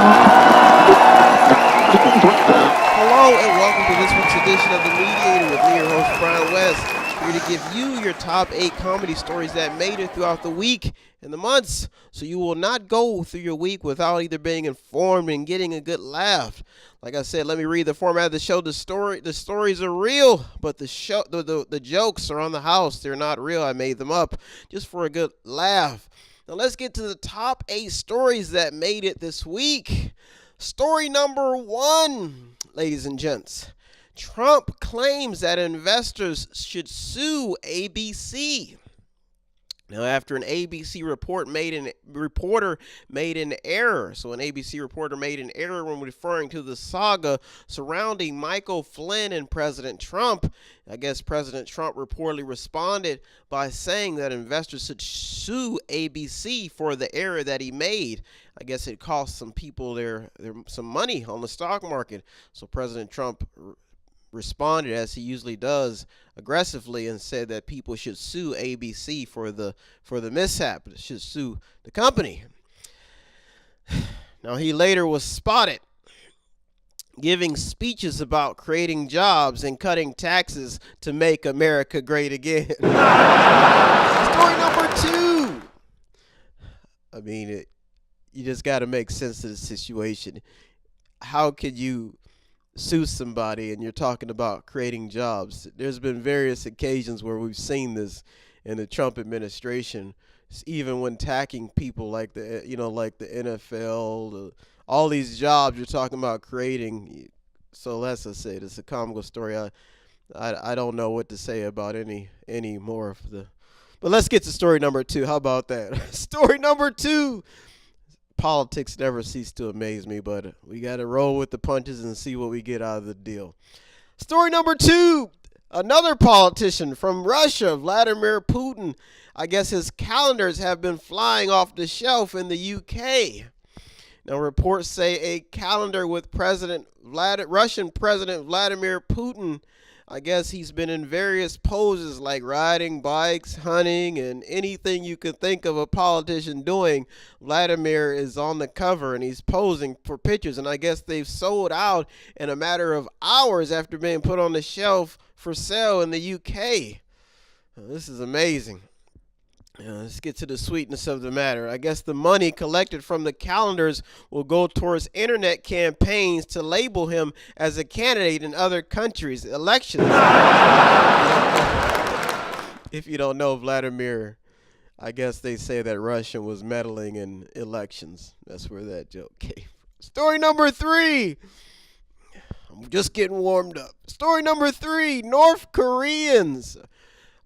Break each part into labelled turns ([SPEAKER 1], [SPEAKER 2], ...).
[SPEAKER 1] Hello and welcome to this week's edition of The Mediator with me, your host, Brian West, here to give you your top 8 comedy stories that made it throughout the week and the months, so you will not go through your week without either being informed and getting a good laugh. Like I said, let me read the format of the show. The stories are real, but the jokes are on the house. They're not real. I made them up just for a good laugh. Now let's get to the top 8 stories that made it this week. Story number 1, ladies and gents. Trump claims that investors should sue ABC. Now, after an ABC reporter made an error. So an ABC reporter made an error when referring to the saga surrounding Michael Flynn and President Trump. I guess President Trump reportedly responded by saying that investors should sue ABC for the error that he made. I guess it cost some people their some money on the stock market. So President Trump responded, as he usually does, aggressively, and said that people should sue ABC for the mishap. Should sue the company. Now, he later was spotted giving speeches about creating jobs and cutting taxes to make America great again. Story number 2. I mean, you just got to make sense of the situation. How could you sue somebody and you're talking about creating jobs? There's been various occasions where we've seen this in the Trump administration, even when attacking people like the NFL, all these jobs you're talking about creating. So that's, I say, it's a comical story. I don't know what to say about any more of the. But let's get to story number 2. How about that? Story number 2. Politics never cease to amaze me, but we got to roll with the punches and see what we get out of the deal. Story number 2. Another politician from Russia, Vladimir Putin. I guess his calendars have been flying off the shelf in the UK. Now, reports say a calendar with Russian President Vladimir Putin. I guess he's been in various poses like riding bikes, hunting, and anything you could think of a politician doing. Vladimir is on the cover and he's posing for pictures. And I guess they've sold out in a matter of hours after being put on the shelf for sale in the UK. This is amazing. Let's get to the sweetness of the matter. I guess the money collected from the calendars will go towards internet campaigns to label him as a candidate in other countries' elections. If you don't know, Vladimir, I guess they say that Russia was meddling in elections. That's where that joke came from. Story number 3. I'm just getting warmed up. Story number 3. North Koreans.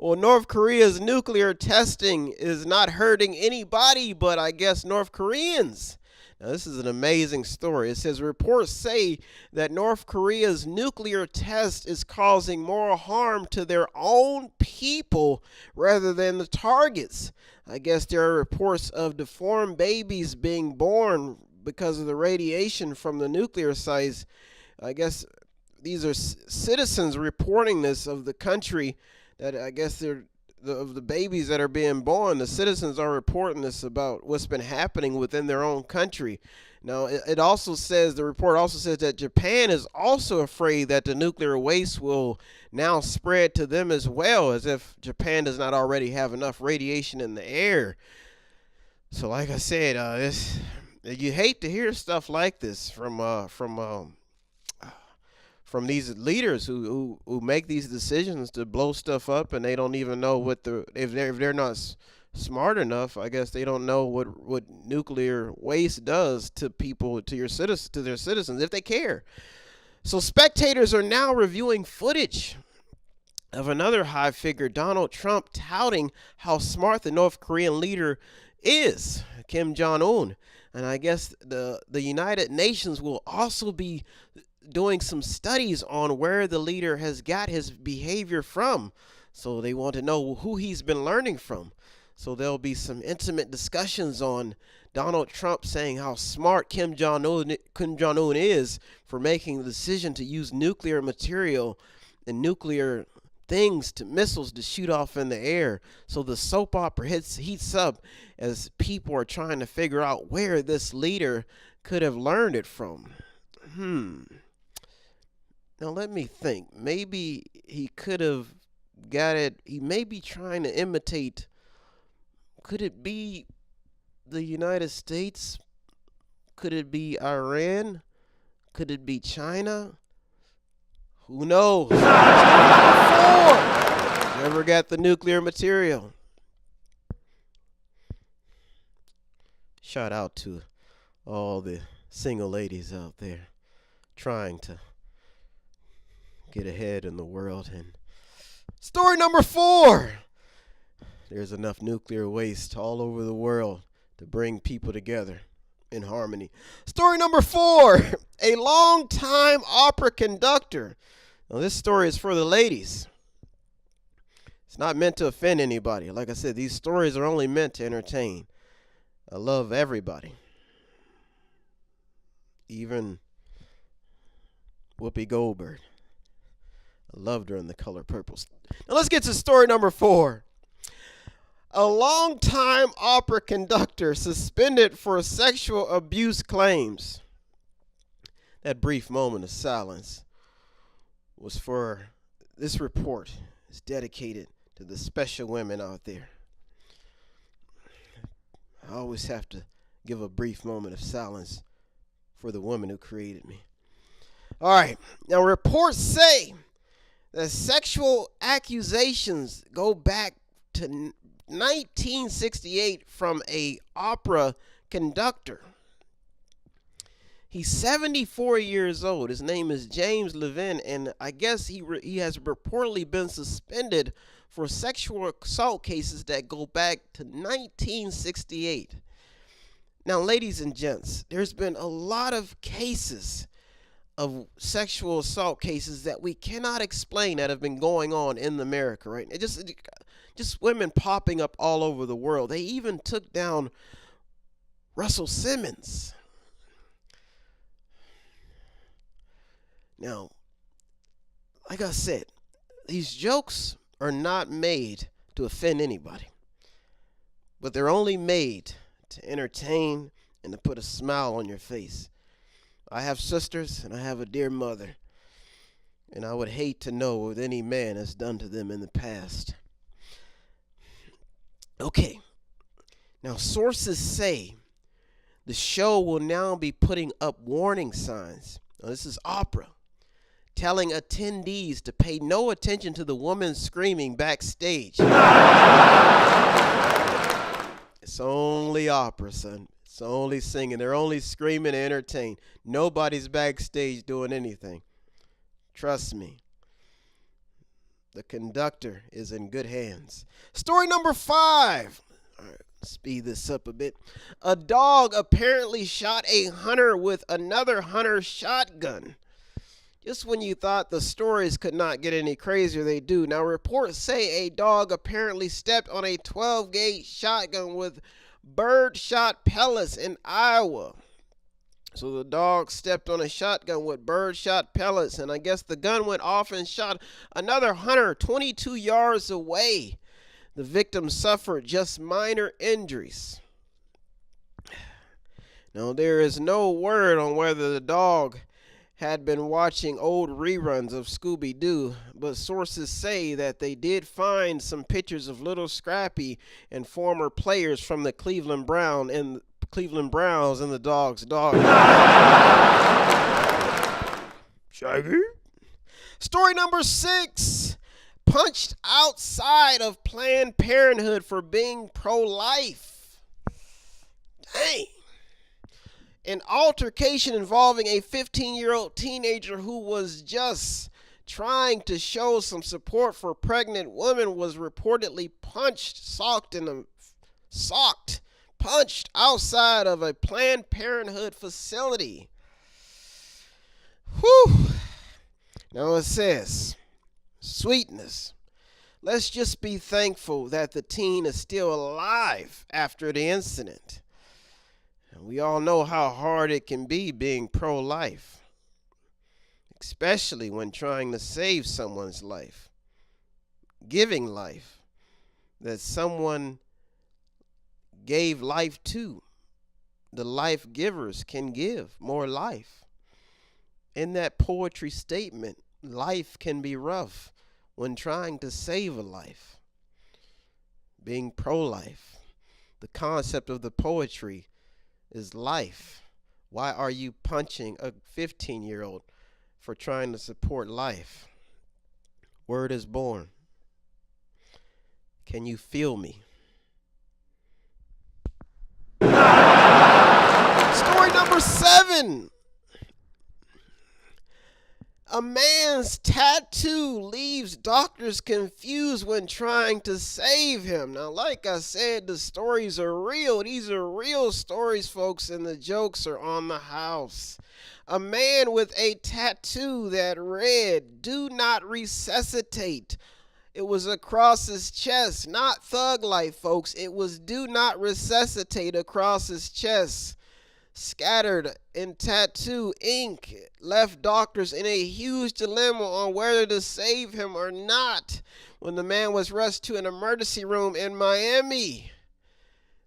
[SPEAKER 1] Well, North Korea's nuclear testing is not hurting anybody but, I guess, North Koreans. Now, this is an amazing story. It says reports say that North Korea's nuclear test is causing more harm to their own people rather than the targets. I guess there are reports of deformed babies being born because of the radiation from the nuclear sites. I guess these are citizens reporting this of the country. That I guess they're of the babies that are being born. The citizens are reporting this about what's been happening within their own country. Now, it also says, the report also says that Japan is also afraid that the nuclear waste will now spread to them as well, as if Japan does not already have enough radiation in the air. So, like I said, you hate to hear stuff like this from these leaders who make these decisions to blow stuff up, and they don't even know if they're not smart enough. I guess they don't know what nuclear waste does to people, to their citizens, if they care. So spectators are now reviewing footage of another high figure, Donald Trump, touting how smart the North Korean leader is, Kim Jong-un. And I guess the United Nations will also be doing some studies on where the leader has got his behavior from. So they want to know who he's been learning from. So there'll be some intimate discussions on Donald Trump saying how smart Kim Jong-un is for making the decision to use nuclear material and nuclear things to missiles to shoot off in the air. So the soap opera heats up as people are trying to figure out where this leader could have learned it from? Now let me think. Maybe he could have got it. He may be trying to imitate. Could it be the United States? Could it be Iran? Could it be China? Who knows? Never got the nuclear material. Shout out to all the single ladies out there trying to get ahead in the world. And story number 4. There's enough nuclear waste all over the world to bring people together in harmony. Story number 4. A long-time opera conductor. Now, this story is for the ladies. It's not meant to offend anybody. Like I said, these stories are only meant to entertain. I love everybody. Even Whoopi Goldberg. I loved her in The Color Purple. Now let's get to story number 4. A longtime opera conductor suspended for sexual abuse claims. That brief moment of silence was for this report. It's dedicated to the special women out there. I always have to give a brief moment of silence for the woman who created me. All right. Now, reports say that sexual accusations go back to 1968 from a opera conductor. He's 74 years old. His name is James Levin, and I guess he has reportedly been suspended for sexual assault cases that go back to 1968. Now, ladies and gents, there's been a lot of cases of sexual assault cases that we cannot explain that have been going on in America, right? It just women popping up all over the world. They even took down Russell Simmons. Now, like I said, these jokes are not made to offend anybody, but they're only made to entertain and to put a smile on your face. I have sisters and I have a dear mother, and I would hate to know what any man has done to them in the past. Okay, now sources say the show will now be putting up warning signs. Now, this is opera, telling attendees to pay no attention to the woman screaming backstage. It's only opera, son. It's only singing. They're only screaming to entertain. Nobody's backstage doing anything. Trust me. The conductor is in good hands. Story number 5. All right, speed this up a bit. A dog apparently shot a hunter with another hunter's shotgun. Just when you thought the stories could not get any crazier, they do. Now, reports say a dog apparently stepped on a 12-gauge shotgun with birdshot pellets in Iowa. So the dog stepped on a shotgun with birdshot pellets, and I guess the gun went off and shot another hunter 22 yards away. The victim suffered just minor injuries. Now, there is no word on whether the dog had been watching old reruns of Scooby-Doo, but sources say that they did find some pictures of Little Scrappy and former players from the Cleveland Browns and the dog's dog. Shaggy. Story number 6. Punched outside of Planned Parenthood for being pro-life. Dang. An altercation involving a 15-year-old teenager who was just trying to show some support for pregnant women was reportedly punched outside of a Planned Parenthood facility. Whew. Now it says, sweetness. Let's just be thankful that the teen is still alive after the incident. We all know how hard it can be being pro-life, especially when trying to save someone's life, giving life that someone gave life to. the life givers can give more life. In that poetry statement, life can be rough when trying to save a life. Being pro-life, the concept of the poetry is life. Why are you punching a 15-year-old for trying to support life? Word is born. Can you feel me? Story number 7. A man's tattoo leaves doctors confused when trying to save him. Now, like I said, the stories are real. These are real stories, folks, and the jokes are on the house. A man with a tattoo that read, "Do not resuscitate." It was across his chest, not thug life, folks. It was "do not resuscitate" across his chest. Scattered in tattoo ink left doctors in a huge dilemma on whether to save him or not when the man was rushed to an emergency room in Miami.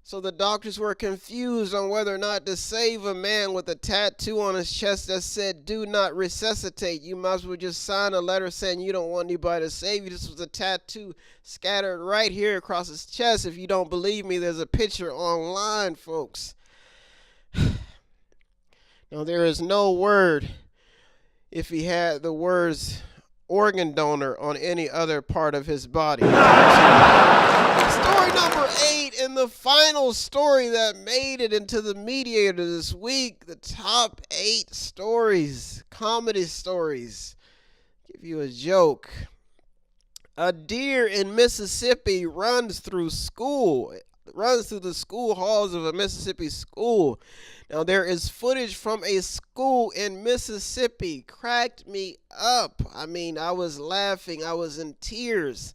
[SPEAKER 1] So the doctors were confused on whether or not to save a man with a tattoo on his chest that said "do not resuscitate." You might as well just sign a letter saying you don't want anybody to save you. This was a tattoo scattered right here across his chest. If you don't believe me, there's a picture online, folks. Now, there is no word if he had the words organ donor on any other part of his body. Story number 8, and the final story that made it into the Mediator this week. The top 8 stories, comedy stories. Give you a joke. A deer in Mississippi runs through the school halls of a Mississippi school. Now, there is footage from a school in Mississippi. Cracked me up. I mean, I was laughing. I was in tears.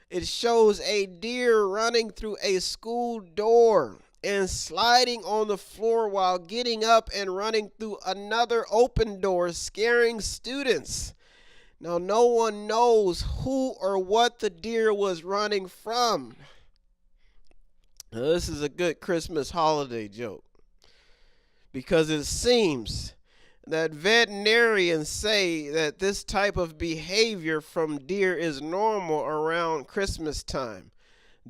[SPEAKER 1] It shows a deer running through a school door and sliding on the floor while getting up and running through another open door, scaring students. Now, no one knows who or what the deer was running from. Now, this is a good Christmas holiday joke, because it seems that veterinarians say that this type of behavior from deer is normal around Christmas time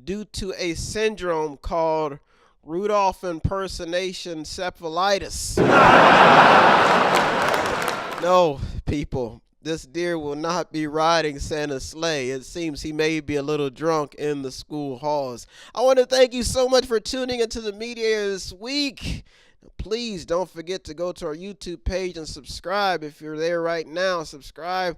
[SPEAKER 1] due to a syndrome called Rudolph impersonation encephalitis. No, people, this deer will not be riding Santa's sleigh. It seems he may be a little drunk in the school halls. I want to thank you so much for tuning into the Mediator this week. Please don't forget to go to our YouTube page and subscribe. If you're there right now, subscribe.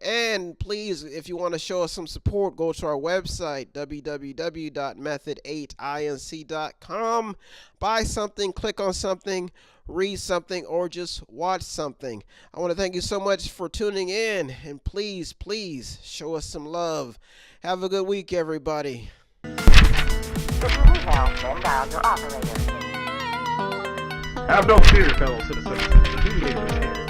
[SPEAKER 1] And please, if you want to show us some support, go to our website, www.method8inc.com. Buy something, click on something, read something, or just watch something. I want to thank you so much for tuning in. And please, please show us some love. Have a good week, everybody.
[SPEAKER 2] Have no fear, fellow citizens. The Mediator is here.